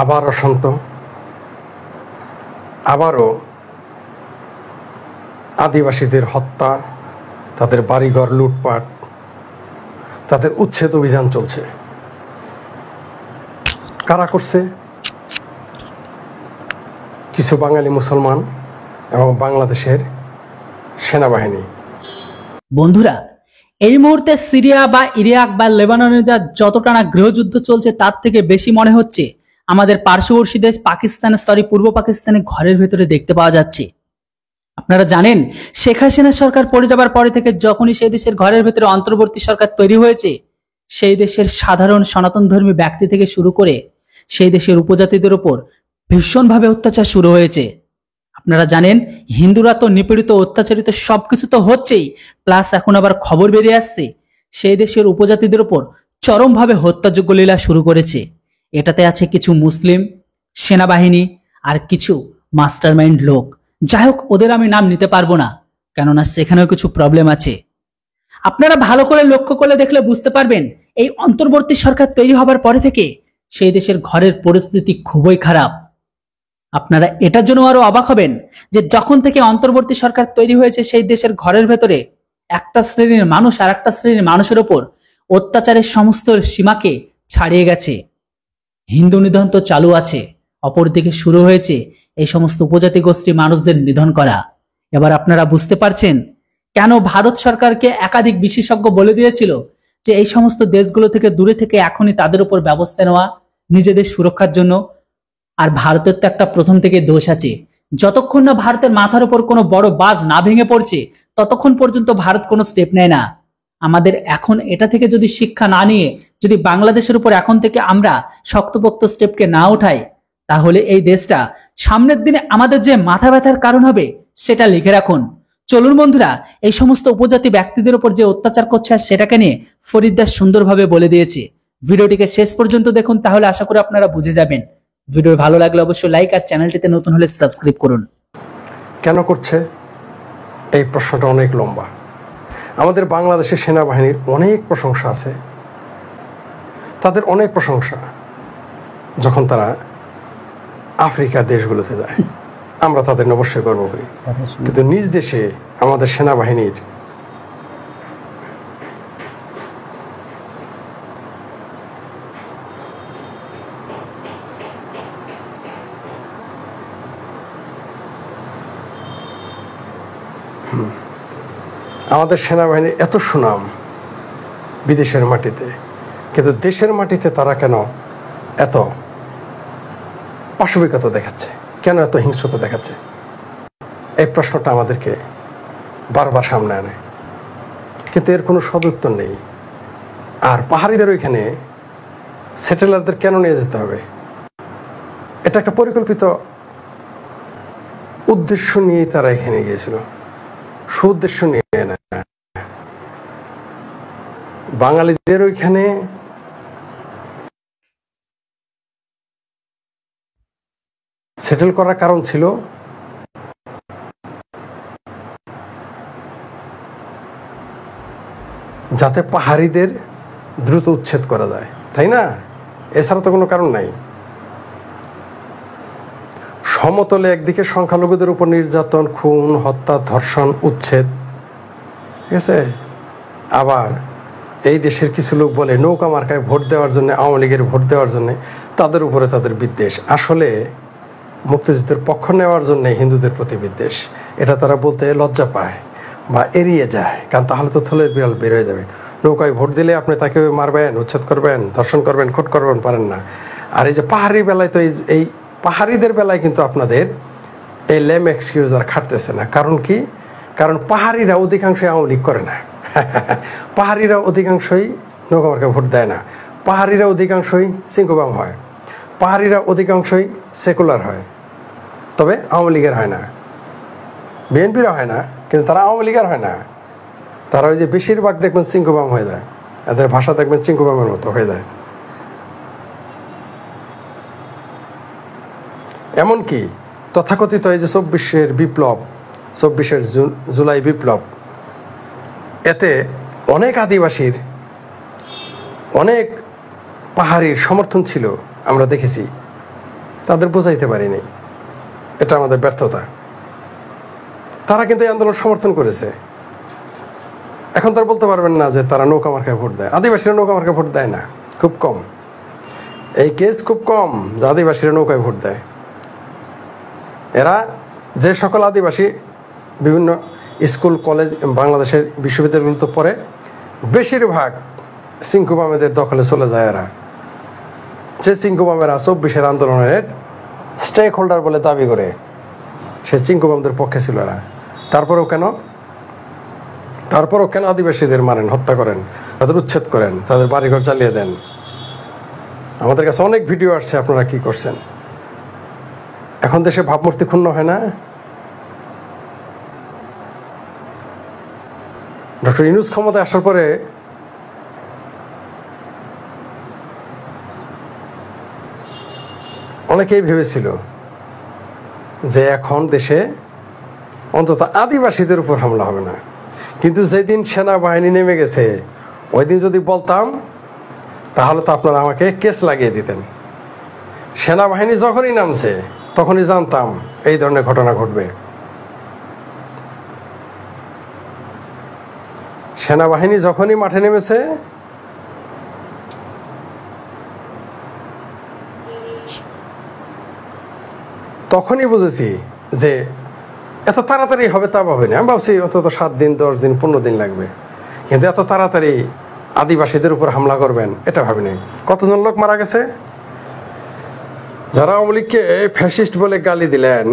আবার অশান্ত, আবারও আদিবাসীদের হত্যা, তাদের বাড়িঘর লুটপাট, তাদের উচ্ছেদ অভিযান চলছে। কারা করছে? কিছু বাঙালি মুসলমান এবং বাংলাদেশের সেনাবাহিনী। বন্ধুরা, এই মুহূর্তে সিরিয়া বা ইরাক বা লেবাননে যতটা না গৃহযুদ্ধ চলছে তার থেকে বেশি মনে হচ্ছে আমাদের পার্শ্ববর্তী দেশ পূর্ব পাকিস্তানের ঘরের ভেতরে দেখতে পাওয়া যাচ্ছে। আপনারা জানেন, শেখ হাসিনা সরকার পড়ে যাবার পরে থেকে যখনই সেই দেশের ঘরের ভেতরে অন্তর্বর্তী সরকার তৈরি হয়েছে, সেই দেশের সাধারণ সনাতন ধর্মী ব্যক্তি থেকে শুরু করে সেই দেশের উপজাতিদের উপর ভীষণভাবে অত্যাচার শুরু হয়েছে। আপনারা জানেন, হিন্দুরা তো নিপীড়িত, অত্যাচারিত সবকিছু তো হচ্ছেই, প্লাস এখন আবার খবর বেরিয়ে আসছে সেই দেশের উপজাতিদের উপর চরমভাবে হত্যাযোগ্য লীলা শুরু করেছে। এটাতে আছে কিছু মুসলিম, সেনাবাহিনী আর কিছু মাস্টারমাইন্ড লোক। যাই হোক, ওদের আমি নাম নিতে পারবো না, কেননা সেখানেও কিছু প্রবলেম আছে। আপনারা ভালো করে লক্ষ্য করলে দেখলে বুঝতে পারবেন, এই অন্তর্বর্তী সরকার তৈরি হবার পরে থেকে সেই দেশের ঘরের পরিস্থিতি খুবই খারাপ। আপনারা এটার জন্য আরো অবাক হবেন যে যখন থেকে অন্তর্বর্তী সরকার তৈরি হয়েছে, সেই দেশের ঘরের ভেতরে একটা শ্রেণীর মানুষ আর একটা শ্রেণীর মানুষের ওপর অত্যাচারের সমস্ত সীমাকে ছাড়িয়ে গেছে। হিন্দু নিধন তো চালু আছে, অপরদিকে শুরু হয়েছে এই সমস্ত উপজাতি গোষ্ঠী মানুষদের নিধন করা। এবার আপনারা বুঝতে পারছেন কেন ভারত সরকারকে একাধিক বিশেষজ্ঞ বলে দিয়েছিল যে এই সমস্ত দেশগুলো থেকে দূরে থেকে এখনই তাদের উপর ব্যবস্থা নেওয়া নিজেদের সুরক্ষার জন্য। আর ভারতের তো একটা প্রথম থেকে দোষ আছে, যতক্ষণ না ভারতের মাথার উপর কোনো বড় বাজ না ভেঙে পড়ছে ততক্ষণ পর্যন্ত ভারত কোনো স্টেপ নেয় না। আমাদের এখন এটা থেকে যদি শিক্ষা না নিয়ে যদি বাংলাদেশের উপর এখন থেকে আমরা শক্তপোক্ত স্টেপকে না উঠাই, তাহলে এই দেশটা সামনের দিনে আমাদের যে মাথা ব্যথার কারণ হবে সেটা লিখে রাখুন। চলুন বন্ধুরা, এই সমস্ত উপজাতি ব্যক্তিদের উপর যে অত্যাচার করছে আর সেটাকে নিয়ে ফরিদ দাস সুন্দরভাবে বলে দিয়েছে। ভিডিওটিকে শেষ পর্যন্ত দেখুন, তাহলে আশা করি আপনারা বুঝে যাবেন। ভিডিও ভালো লাগলে অবশ্যই লাইক আর চ্যানেলটিতে নতুন হলে সাবস্ক্রাইব করুন। কেন করছে? এই প্রশ্নটা অনেক লম্বা। আমাদের বাংলাদেশের সেনাবাহিনীর অনেক প্রশংসা আছে, তাদের অনেক প্রশংসা যখন তারা আফ্রিকার দেশগুলোতে যায়, আমরা তাদের অবশ্যই গর্ব করি। কিন্তু নিজ দেশে আমাদের সেনাবাহিনীর আমাদের সেনাবাহিনীর এত সুনাম বিদেশের মাটিতে, কিন্তু দেশের মাটিতে তারা কেন এত পাশবিকতা দেখাচ্ছে, কেন এত হিংস্রতা দেখাচ্ছে? এই প্রশ্নটা আমাদেরকে বারবার সামনে আনে, কিন্তু এর কোনো সদুত্তর নেই। আর পাহাড়িদের ওইখানে সেটেলারদের কেন নিয়ে যেতে হবে? এটা একটা পরিকল্পিত উদ্দেশ্য নিয়েই তারা এখানে গিয়েছিল, সুউদ্দেশ্য নিয়ে না। বাঙালিদের ওইখানে সেটেল করার কারণ ছিল যাতে পাহাড়িদের দ্রুত উচ্ছেদ করা যায়, তাই না? এছাড়া তো কোনো কারণ নাই। সমতলে একদিকে সংখ্যালঘুদের উপর নির্যাতন, খুন, হত্যা, ধর্ষণ, উচ্ছেদ, ঠিক আছে? আবার এই দেশের কিছু লোক বলে নৌকা মার্কায় ভোট দেওয়ার জন্য, আওয়ামী লীগের ভোট দেওয়ার জন্য তাদের উপরে তাদের বিদ্বেষ। আসলে মুক্তিযুদ্ধের পক্ষ নেওয়ার জন্য হিন্দুদের প্রতি বিদ্বেষ। এটা তারা বলতে লজ্জা পায় বা এড়িয়ে যায়, কারণ তাহলে তো থলের বিড়াল বের হয়ে যাবে। নৌকায় ভোট দিলে আপনি তাকে মারবেন, উচ্ছেদ করবেন, ধর্ষণ করবেন, খুট করবেন, পারেন না। আর এই যে পাহাড়ি বেলায় তো এই পাহাড়িদের বেলায় কিন্তু আপনাদের এই লেম এক্সকিউজ আর খাটতেছে না। কারণ কি? কারণ পাহাড়িরা অধিকাংশই আওয়ামী লীগ করে না, পাহাড়িরা অধিকাংশই নৌকা মার্কায় ভোট দেয় না, পাহাড়িরা অধিকাংশই সিংহবাম হয়, পাহাড়িরা অধিকাংশই সেকুলার হয়, তবে আওয়ামী লীগের হয় না, বিএনপিরও হয় না, কিন্তু তারা আওয়ামী লীগের হয় না। তারা ওই যে বেশিরভাগ দেখবেন সিংহবাম হয়ে যায়, এদের ভাষা দেখবেন সিংহবামের মতো হয়ে যায়। এমনকি তথাকথিত এই যে 24-এর বিপ্লব, 24-এর জুলাই বিপ্লব, এতে অনেক আদিবাসীর, অনেক পাহাড়ির সমর্থন ছিল, আমরা দেখেছি। তাদের বোঝাইতে পারিনি, এটা আমাদের ব্যর্থতা। তারা কিন্তু এই আন্দোলন সমর্থন করেছে। এখন তারা বলতে পারবেন না যে তারা নৌকা মার্কায় ভোট দেয়। আদিবাসীরা নৌকা মার্কায় ভোট দেয় না, খুব কম। এই কেস খুব কম যে আদিবাসীরা নৌকায় ভোট দেয়। এরা যে সকল আদিবাসী বিভিন্ন স্কুল কলেজ বাংলাদেশের বিশ্ববিদ্যালয়গুলোতে পড়ে, বেশিরভাগ চিঙ্কুবামেদের দখলে চলে যায় এরা। যে চিঙ্কুবামেরা 24-এর আন্দোলনের স্টেক হোল্ডার বলে দাবি করে, সে চিঙ্কুবামদের পক্ষে ছিল এরা। তারপরও কেন আদিবাসীদের মারেন, হত্যা করেন, তাদের উচ্ছেদ করেন, তাদের বাড়িঘর জ্বালিয়ে দেন? আমাদের কাছে অনেক ভিডিও আসছে আপনারা কি করছেন। এখন দেশে ভাবমূর্তি ক্ষুণ্ণ হয় না? ডক্টর ইউনূস ক্ষমতায় আসার পরে অনেকেই ভেবেছিল যে এখন দেশে অন্তত আদিবাসীদের উপর হামলা হবে না। কিন্তু যেদিন সেনাবাহিনী নেমে গেছে, ওই দিন যদি বলতাম তাহলে তো আপনারা আমাকে কেস লাগিয়ে দিতেন। সেনাবাহিনী যখনই নামছে তখনই জানতাম এই ধরনের ঘটনা ঘটবে। সেনাবাহিনী যখনই মাঠে নেমেছে তখনই বুঝেছি যে এত তাড়াতাড়ি হবে তা ভাবিনি। আমি ভাবছি অন্তত 7 দিন, 10 দিন, 15 দিন লাগবে, কিন্তু এত তাড়াতাড়ি আদিবাসীদের উপর হামলা করবেন এটা ভাবিনি। কতজন লোক মারা গেছে? যারা আওয়ামী লীগকে ফ্যাসিস্ট বলে গালি দিলেন,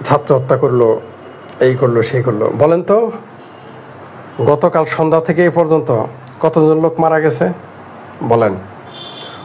ছাত্র হত্যা করলো, এই করলো, সেই করলো, বলেন তো গতকাল সন্ধ্যা থেকে এই পর্যন্ত কতজন লোক মারা গেছে বলেন?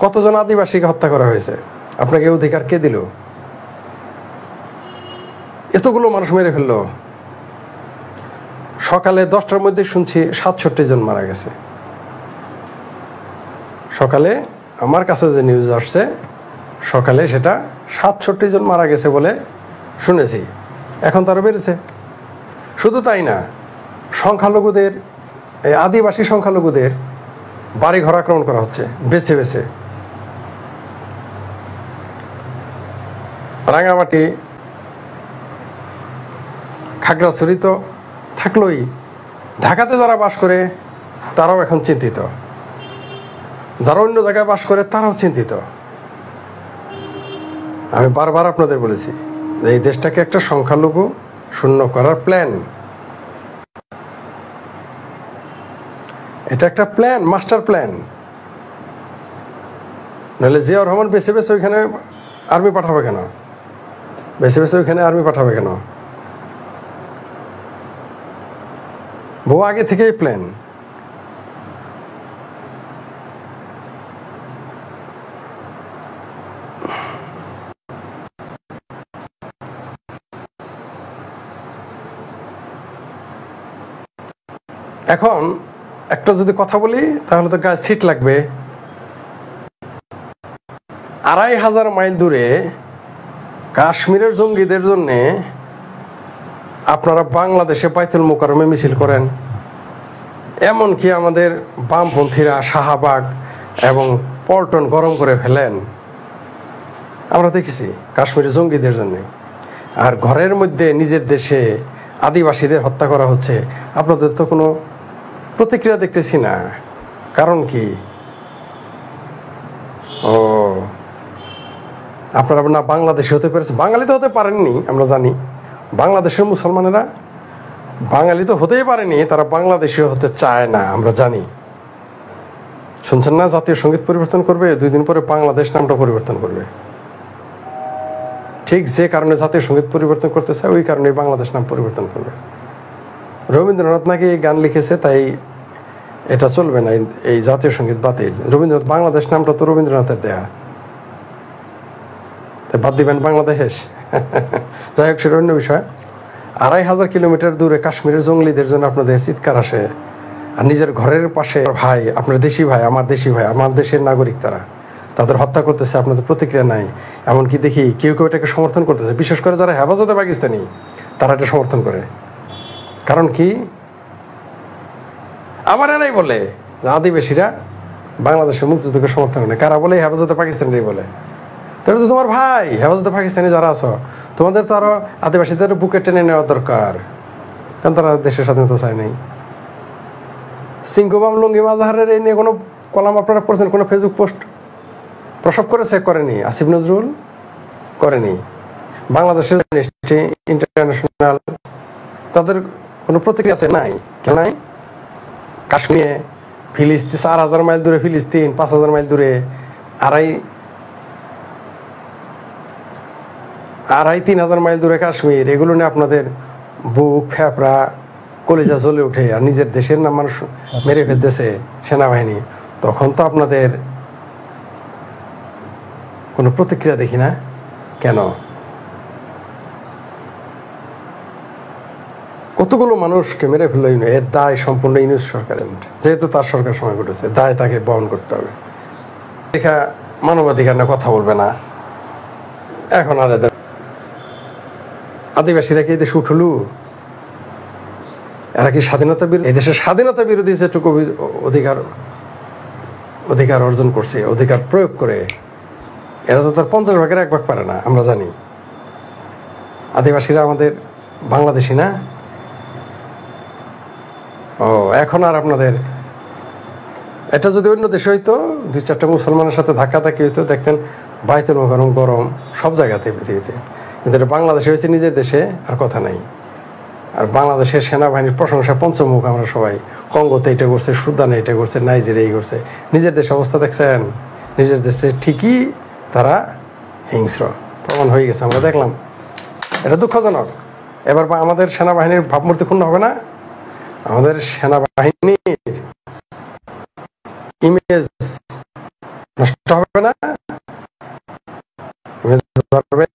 কতজন আদিবাসীকে হত্যা করা হয়েছে? আপনাকে অধিকার কে দিল? এতগুলো মানুষ মেরে ফেললো। সকালে 10টার মধ্যে শুনছি 67 জন মারা গেছে। সকালে আমার কাছে যে নিউজ আসছে, সকালে সেটা 67 জন মারা গেছে বলে শুনেছি। এখন তারা বেড়েছে। শুধু তাই না, সংখ্যালঘুদের, এই আদিবাসী সংখ্যালঘুদের বাড়ি ঘর আক্রমণ করা হচ্ছে বেছে বেছে। রাঙামাটি, খাগড়াছড়ি তো থাকলোই, ঢাকাতে যারা বাস করে তারাও এখন চিন্তিত, যারা অন্য জায়গায় বাস করে তারাও চিন্তিত। আমি বারবার আপনাদের বলেছি যে এই দেশটাকে একটা সংখ্যালঘু শূন্য করার প্ল্যান, এটা একটা প্ল্যান, মাস্টার প্ল্যান। নাহলে জিয়াউর রহমান বেছে বেছে ওইখানে আর্মি পাঠাবে কেন? বেছে বেছে ওইখানে আর্মি পাঠাবে কেন? বহু আগে থেকেই প্ল্যান। এখন একটা যদি কথা বলি তাহলে তো গায়ে সিট লাগবে। 2500 মাইল দূরে কাশ্মীরের জঙ্গিদের জন্য আপনারা বাংলাদেশে বাইতুল মোকাররমে মিছিল করেন, এমনকি আমাদের বামপন্থীরা শাহবাগ এবং পল্টন গরম করে ফেলেন। আমরা দেখেছি কাশ্মীরের জঙ্গিদের জন্য। আর ঘরের মধ্যে নিজের দেশে আদিবাসীদের হত্যা করা হচ্ছে, আপনাদের তো কোনো প্রতিক্রিয়া দেখতেছি না। কারণ কি? ও, আপনারা না বাংলাদেশে হতে পেরেছেন, বাঙালি তো হতে পারেননি, আমরা জানি। বাংলাদেশের মুসলমানেরা বাঙালি তো হতেই পারেনি, তারা বাংলাদেশে হতে চায় না, আমরা জানি। শুনছেন না, জাতীয় সঙ্গীত পরিবর্তন করবে, 2 দিন পরে বাংলাদেশ নামটা পরিবর্তন করবে। ঠিক যে কারণে জাতীয় সঙ্গীত পরিবর্তন করতে চায়, ওই কারণে বাংলাদেশ নাম পরিবর্তন করবে। রবীন্দ্রনাথ নাকি এই গান লিখেছে, তাই এটা চলবে না, এই জাতীয় সঙ্গীত বাতিল। রবীন্দ্রনাথ, বাংলাদেশ নামটা তো রবীন্দ্রনাথের দেয়া, তাই বাদ দিবেন বাংলাদেশ? যাই হোক, সেটা অন্য বিষয়। 2500 কিলোমিটার দূরে কাশ্মীরের জঙ্গলিদের জন্য আপনাদের চিৎকার আসে, আর নিজের ঘরের পাশে ভাই, আপনার দেশি ভাই, আমার দেশি ভাই, আমার দেশের নাগরিক, তাদের হত্যা করতেছে, আপনাদের প্রতিক্রিয়া নাই। এমনকি দেখি কেউ কেউ এটাকে সমর্থন করতেছে, বিশেষ করে যারা হেফাজতে পাকিস্তানি, তারা এটা সমর্থন করে। কারণ কি? আবার এরাই বলে যে আদিবাসীরা বাংলাদেশের মুক্তিযুদ্ধকে সমর্থন করে। কারা বলে? হেফাজতে পাকিস্তানিরাই বলে। তাহলে তো তোমার ভাই হেফাজতে পাকিস্তানি যারা আছো, তোমাদের তো আরো আদিবাসীদের বুকে টেনে নেওয়া দরকার, কারণ তারা দেশের স্বাধীনতা চায় নাই। সিংকুবাম লুঙ্গি মাজাহারের এই নিয়ে কোনো কলাম আপনারা পড়ছেন? কোনো ফেসবুক পোস্ট প্রসব করেছে? করেনি। আসিফ নজরুল করেনি। বাংলাদেশের ইন্টারন্যাশনাল তাদের কোনো প্রতিক্রিয়া আছে? নাই। কেন নাই? কাশ্মীরে ফিলিস্তিন 4,000 মাইল দূরে, ফিলিস্তিন 5,000 মাইল দূরে, 3,000 মাইল দূরে কাশ্মীর, এগুলো নিয়ে আপনাদের বুক ফেপড়া কলিজা জ্বলে উঠে, আর নিজের দেশের নাম মানুষ মেরে ফেলতেছে সেনাবাহিনী, তখন তো আপনাদের কোনো প্রতিক্রিয়া দেখি না। কেন? কতগুলো মানুষকে মেরে ফেললো, এর দায় সম্পূর্ণ ইউনূস সরকারের, যেহেতু তার সরকার সময় ঘটেছে, দায় তাকে বহন করতে হবে। দেখা মানবাধিকার নিয়ে কথা বলবে না এখন। আর আদিবাসীরা কি এই দেশে উঠলু? এরা কি স্বাধীনতা বিরোধী? এই দেশের স্বাধীনতা বিরোধী যেটুকু অধিকার অর্জন করছে, অধিকার প্রয়োগ করে, এরা তো তার 50 ভাগের 1 ভাগ পারে না, আমরা জানি। আদিবাসীরা আমাদের বাংলাদেশি না? ও, এখন আর আপনাদের এটা যদি অন্য দেশে হইতো, 2-4টা মুসলমানের সাথে ধাক্কাধাক্কি হইতো, দেখতেন বাইতুল মুকাররম গরম সব জায়গাতে পৃথিবীতে। কিন্তু এটা বাংলাদেশে হয়েছে, নিজের দেশে আর কথা নাই। আর বাংলাদেশের সেনাবাহিনীর প্রশংসা পঞ্চমুখ, আমরা সবাই। কঙ্গোতে এটা করছে, সুদানে এটা করছে, নাইজেরিয়া এই করছে। নিজের দেশে অবস্থা দেখছেন? নিজের দেশে ঠিকই তারা হিংস্র, প্রমাণ হয়ে গেছে, আমরা দেখলাম। এটা দুঃখজনক। এবার আমাদের সেনাবাহিনীর ভাবমূর্তি ক্ষুণ্ণ হবে না? আমাদের সেনাবাহিনীর ইমেজ নষ্ট হবে না? ইমেজ বাড়বে।